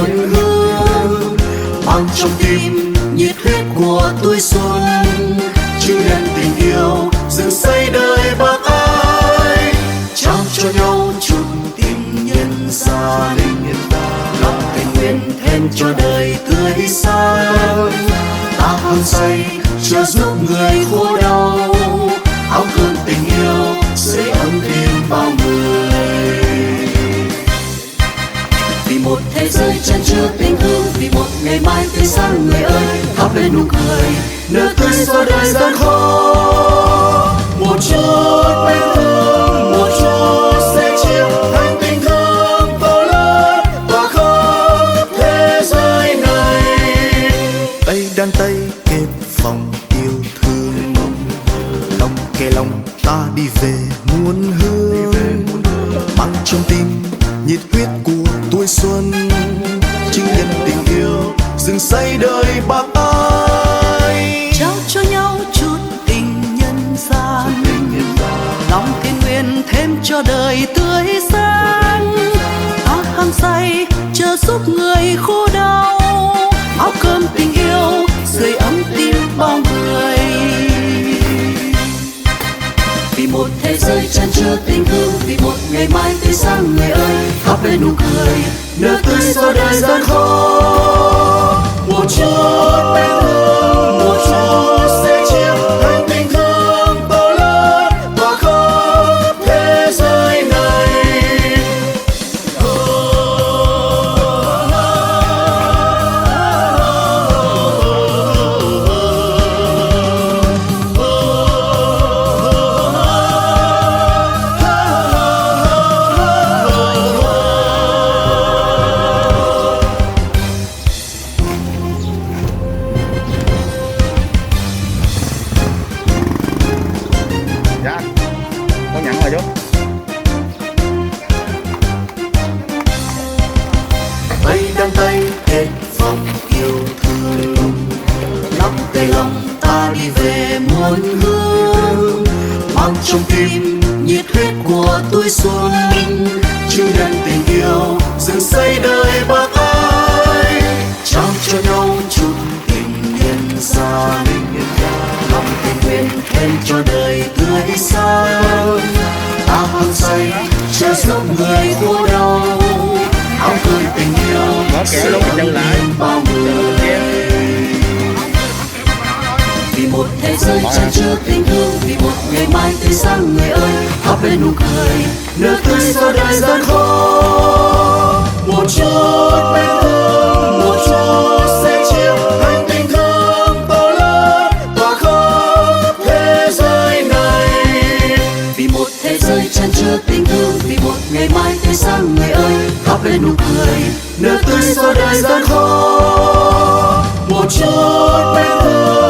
muôn hương, mang trong tim nhiệt huyết của tuổi xuân, chứng nhân tình yêu dựng xây đời bác ái, trao cho nhau chút tình nhân gian, lòng tình nguyện thêm cho đời tươi sáng. Ta hăng say chờ giúp người khổ đau, áo cơm tình yêu sưởi ấm tim bao người. Vì một thế giới chan chứa tình thương, vì một ngày mai tươi sáng người ơi, thắp lên nụ cười nở tươi xóa đời gian khó. Một chút tình thương, một chút sẽ chia thành tình thương to lớn tỏa khắp thế giới này. Tay đan tay kết vòng yêu thương, lòng kề lòng ta đi về muôn hương, mang trong tim nhiệt huyết của tuổi xuân, chứng nhân tình yêu dựng xây đời bác ái. Trao cho nhau chút tình nhân gian, lòng thiên nguyện thêm cho đời tươi sáng. Ta hăng say chờ giúp người khổ đau, áo cơm tình yêu sưởi ấm tim bao người. Vì một thế giới chan chứa tình thương, vì một ngày mai tươi sáng người ơi, thắp lên nụ cười nở tươi xóa đời gian khó. Một chút tình thương, một chút sẽ chia thành tình thương to lớn tỏa khắp thế giới này. Dạ, con nhận rồi chú. Tay đan tay kết vòng yêu thương, nắm tay lòng ta đi về muôn hương, mang trong tim nhiệt huyết của tuổi xuân, chứng nhân tình yêu dựng xây đời bác ái, trao cho nhau chút tình nhân gian, lòng tình nguyện thêm cho đời tươi sáng. Ta hăng say chờ giúp người khổ đau, áo cơm tình yêu sưởi ấm tim bao người. Vì một thế giới chan chứa tình thương, vì một ngày mai tươi sáng người ơi, thắp lên nụ cười nở tươi xóa đời gian khó. Một chút tình thương, một chút sẽ chia thành tình thương to lớn tỏa khắp thế giới này. Vì một thế giới chan chứa tình thương, vì một ngày mai tươi sáng người ơi, thắp lên nụ cười nở tươi xóa đời gian khó. Một chút tình thương,